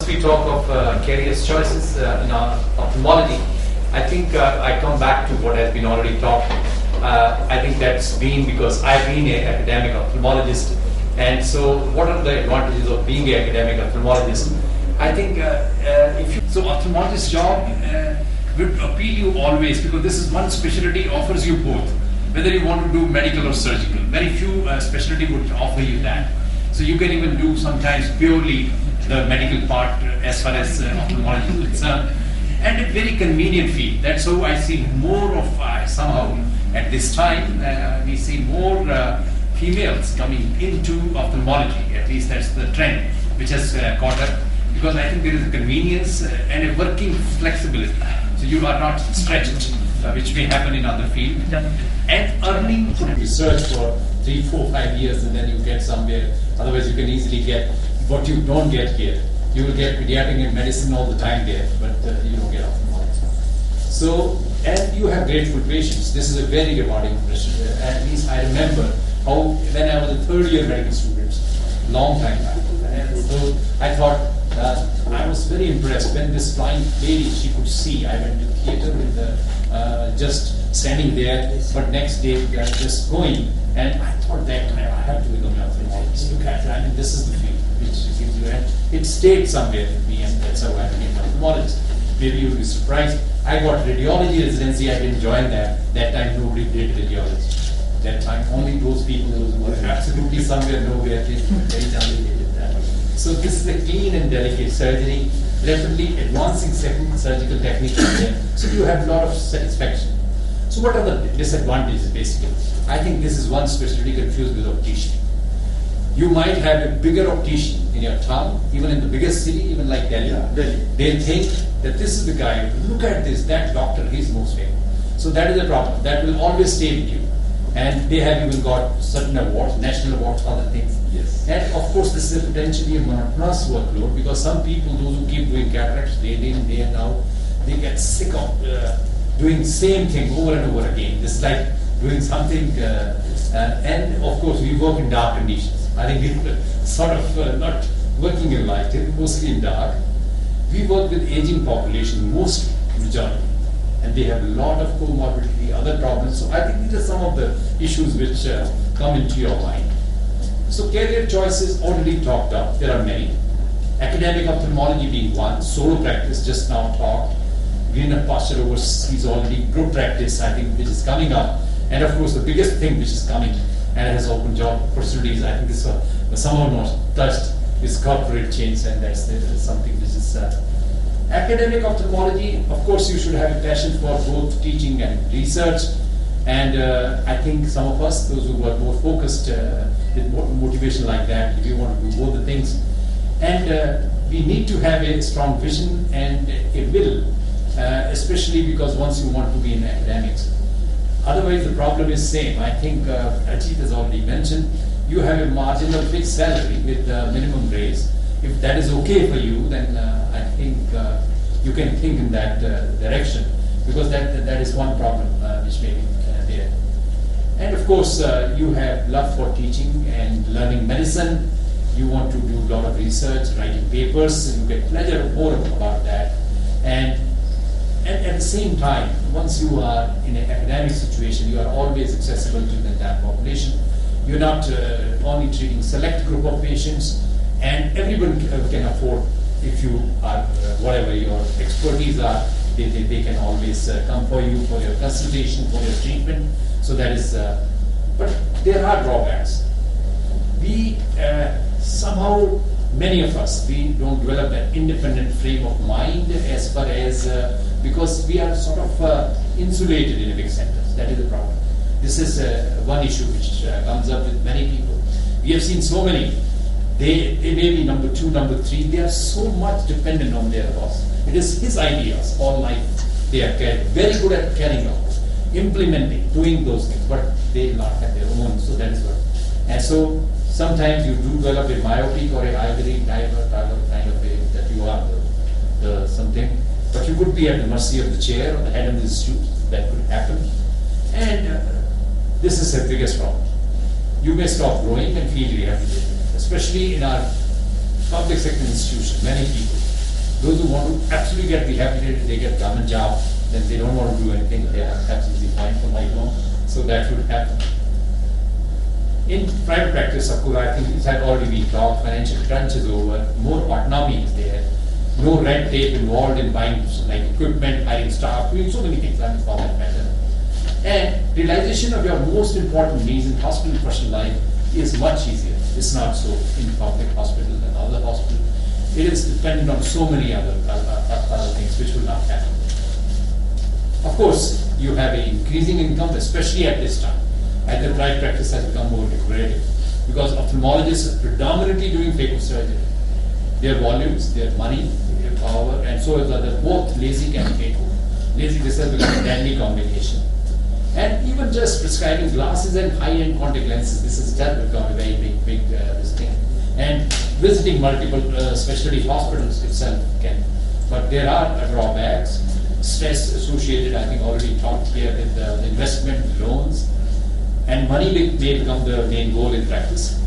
we talk of careers choices in our ophthalmology, I think I come back to what has been already talked. I think that's been because I've been an academic ophthalmologist, and so what are the advantages of being an academic ophthalmologist? I think so ophthalmologist job would appeal you always, because this is one specialty offers you both, whether you want to do medical or surgical. Very few specialty would offer you that. So you can even do sometimes purely the medical part as far as ophthalmology is concerned, and a very convenient field. That's how I see more of somehow at this time we see more females coming into ophthalmology. At least that's the trend which has caught up, because I think there is a convenience and a working flexibility. So you are not stretched, which may happen in other fields. And earning research for 3, 4, 5 years, and then you get somewhere. Otherwise, you can easily get what you don't get here. You will get pediatric and medicine all the time there, but you don't get ophthalmology. So, and you have grateful patients. This is a very rewarding impression. At least I remember how when I was a third-year medical student, long time back. And so I thought I was very impressed when this blind lady, she could see. I went to theater with just standing there, but next day just going, and I thought that I have to become an ophthalmologist. Look at it. I mean, this is the field which gives you, and it stayed somewhere with me, and that's how I became an ophthalmologist. Maybe you'll be surprised. I got radiology residency. I didn't join that. That time nobody did radiology. That time only those people who were absolutely somewhere nowhere did. Very talented did that. So this is a clean and delicate surgery, rapidly advancing surgical techniques there. So you have a lot of satisfaction. So what are the disadvantages basically? I think this is one specialty confused with optician. You might have a bigger optician in your town, even in the biggest city, even like Delhi. They think that this is the guy, look at this, that doctor, he's most famous. So that is a problem. That will always stay with you. And they have even got certain awards, national awards, other things. Yes. And of course, this is a potentially a monotonous workload, because some people, those who keep doing cataracts day in, day out, they get sick of doing the same thing over and over again. It's like doing something, and of course, we work in dark conditions. I think we're sort of not working in light, mostly in dark. We work with aging population, most majority, and they have a lot of comorbidity, other problems. So I think these are some of the issues which come into your mind. So career choices already talked about. There are many. Academic ophthalmology being one, solo practice just now talked. Greener pasture overseas already, group practice, I think, which is coming up. And of course, the biggest thing which is coming and has open job opportunities, I think this was somehow not touched, is corporate change, and that's something which is academic ophthalmology. Of course, you should have a passion for both teaching and research. And I think some of us, those who are more focused with more motivation like that, if you want to do both the things. And we need to have a strong vision and a will, especially because once you want to be in academics. Otherwise, the problem is same. I think Ajit has already mentioned, you have a marginal fixed salary with minimum raise. If that is okay for you, then I think you can think in that direction, because that is one problem which may be there. And of course, you have love for teaching and learning medicine. You want to do a lot of research, writing papers, and you get pleasure more about that. And at the same time, once you are in an academic situation, you are always accessible to the entire population. You're not only treating select group of patients, and everyone can afford, if you are, whatever your expertise are, they can always come for you for your consultation, for your treatment. So that is, but there are drawbacks. We somehow, many of us, we don't develop an independent frame of mind as far as, because we are sort of insulated in a big centers. That is the problem. This is one issue which comes up with many people. We have seen so many. They may be number 2, number 3. They are so much dependent on their boss. It is his ideas all life. They are very good at carrying out, implementing, doing those things, but they not have their own. So that is what. And so sometimes you do develop a myopic or a ivory kind of a, that you are the something, but you could be at the mercy of the chair or the head of the institute. That could happen. And this is the biggest problem. You may stop growing and feel rehabilitated, especially in our public sector institution. Many people, Those who want to absolutely get rehabilitated, they get government job, then they don't want to do anything, they are absolutely fine for lifelong. So that would happen. In private practice, of course, I think this had already been talked, financial crunch is over, more autonomy is there, no red tape involved in buying like equipment, hiring staff, doing so many things, I mean, for that matter. And realization of your most important needs in hospital personal life is much easier. It's not so in public hospital and other hospitals. It is dependent on so many other things which will not happen. Of course, you have an increasing income, especially at this time, as the private practice has become more lucrative, because ophthalmologists are predominantly doing phaco surgery. Their volumes, their money, their power, and so is other, both LASIK and phaco. LASIK, this has become a deadly combination. And even just prescribing glasses and high-end contact lenses, this has become a very big this thing. And visiting multiple specialty hospitals itself can. But there are drawbacks, stress associated, I think already talked here with the investment, loans, and money may become the main goal in practice.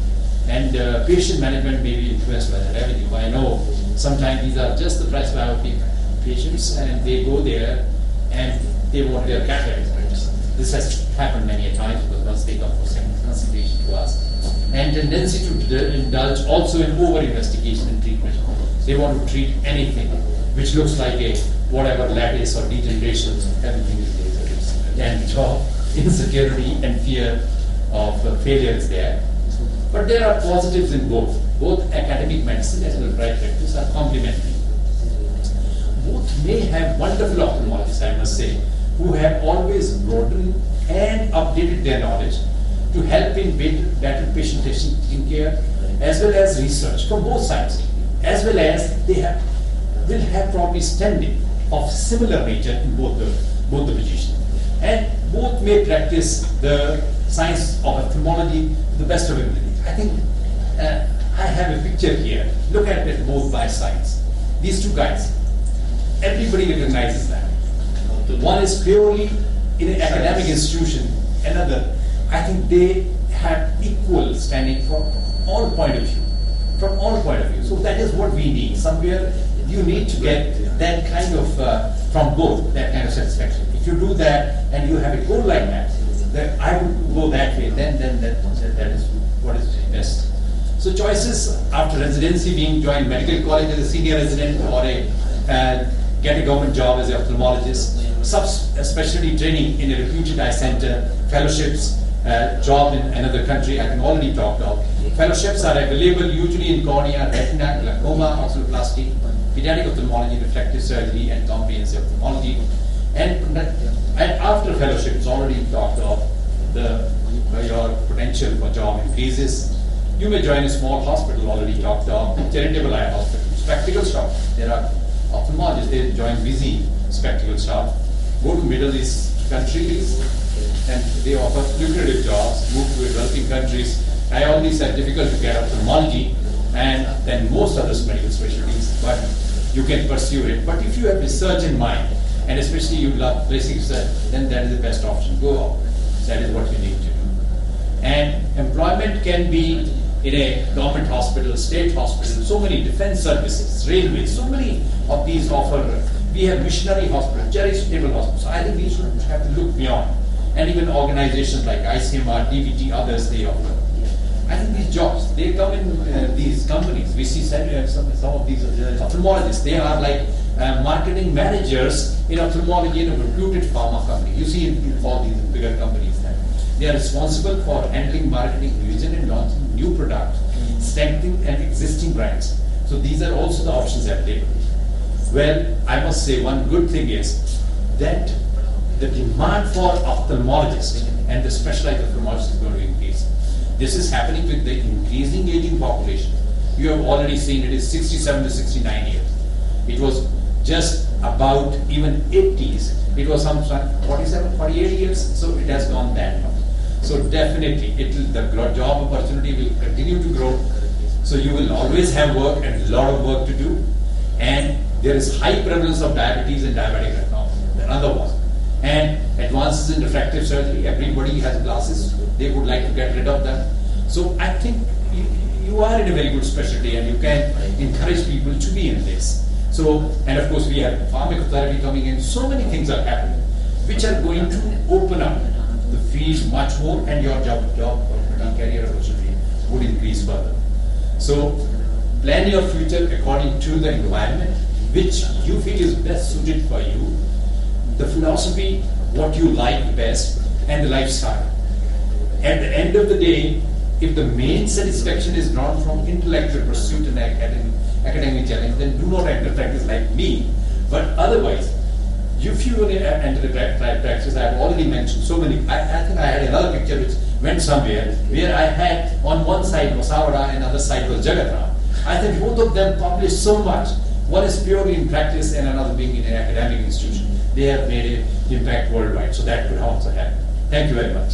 And patient management may be influenced by the revenue. I know sometimes these are just the price biopic patients, and they go there and they want their cataract. This has happened many a time because once they come for second consultation to us. And tendency to indulge also in over-investigation and treatment. They want to treat anything which looks like a whatever lattice or degeneration, everything is there. And job insecurity and fear of failure is there. But there are positives in both. Both academic medicine as well as private practice are complementary. Both may have wonderful ophthalmologists, I must say, who have always broadened and updated their knowledge to help in better patient care as well as research from both sides, as well as they will have probably standing of similar nature in both the positions. And both may practice the science of ophthalmology to the best of ability. I think I have a picture here. Look at it both by sides. These two guys, everybody recognizes that. One is purely in an academic institution, another, I think they have equal standing from all point of view. From all point of view. So that is what we need. Somewhere you need to get that kind of, from both, that kind of satisfaction. If you do that and you have a goal like that, then I would go that way, then that is what is best. So choices after residency being join medical college as a senior resident or get a government job as an ophthalmologist, subspecialty training in a reputed eye center, fellowships, job in another country, I can already talk of. Fellowships are available usually in cornea, retina, glaucoma, oculoplasty, pediatric ophthalmology, refractive surgery, and comprehensive ophthalmology. And after fellowships, already talked of, your potential for job increases. You may join a small hospital, already talked of, charitable eye hospital, spectacle shop. There are ophthalmologists, they join busy spectacle shop, go to Middle East countries, and they offer lucrative jobs, move to developing countries. I already said difficult to get ophthalmology, and then most other medical specialties, but you can pursue it. But if you have research in mind, and especially you love basic research, then that is the best option. Go out. That is what you need to do. And employment can be in a government hospital, state hospital, so many defense services, railways, so many of these offer. We have missionary hospitals, charitable hospitals. So I think we should have to look beyond. And even organizations like ICMR, DVT, others, they offer. I think these jobs, they come in these companies. We see some of these ophthalmologists, they are like marketing managers in ophthalmology in a reputed pharma company. You see in all these bigger companies that they are responsible for handling marketing, vision and launching new products, strengthening and existing brands. So these are also the options available. Well, I must say one good thing is that the demand for ophthalmologists and the specialized ophthalmologists is going to increase. This is happening with the increasing aging population. You have already seen it is 67 to 69 years. It was just about even 80s. It was some 47, 48 years, so it has gone that much. So definitely, the job opportunity will continue to grow. So you will always have work and a lot of work to do. And there is high prevalence of diabetes and diabetic retinopathy, another one. And advances in refractive surgery, everybody has glasses, they would like to get rid of them. So I think you are in a very good specialty and you can encourage people to be in this. So, and of course we have pharmacotherapy coming in, so many things are happening, which are going to open up the field much more, and your job opportunity, career opportunity would increase further. So, plan your future according to the environment which you feel is best suited for you, the philosophy, what you like best, and the lifestyle. At the end of the day, if the main satisfaction is not from intellectual pursuit and academic challenge, then do not enter practice like me. But otherwise, if you will enter the practice, I have already mentioned so many. I think I had another picture which went somewhere where I had on one side Masawara and other side was Jagatram. I think both of them published so much. One is purely in practice and another being in an academic institution. They have made an impact worldwide, so that could also happen. Thank you very much.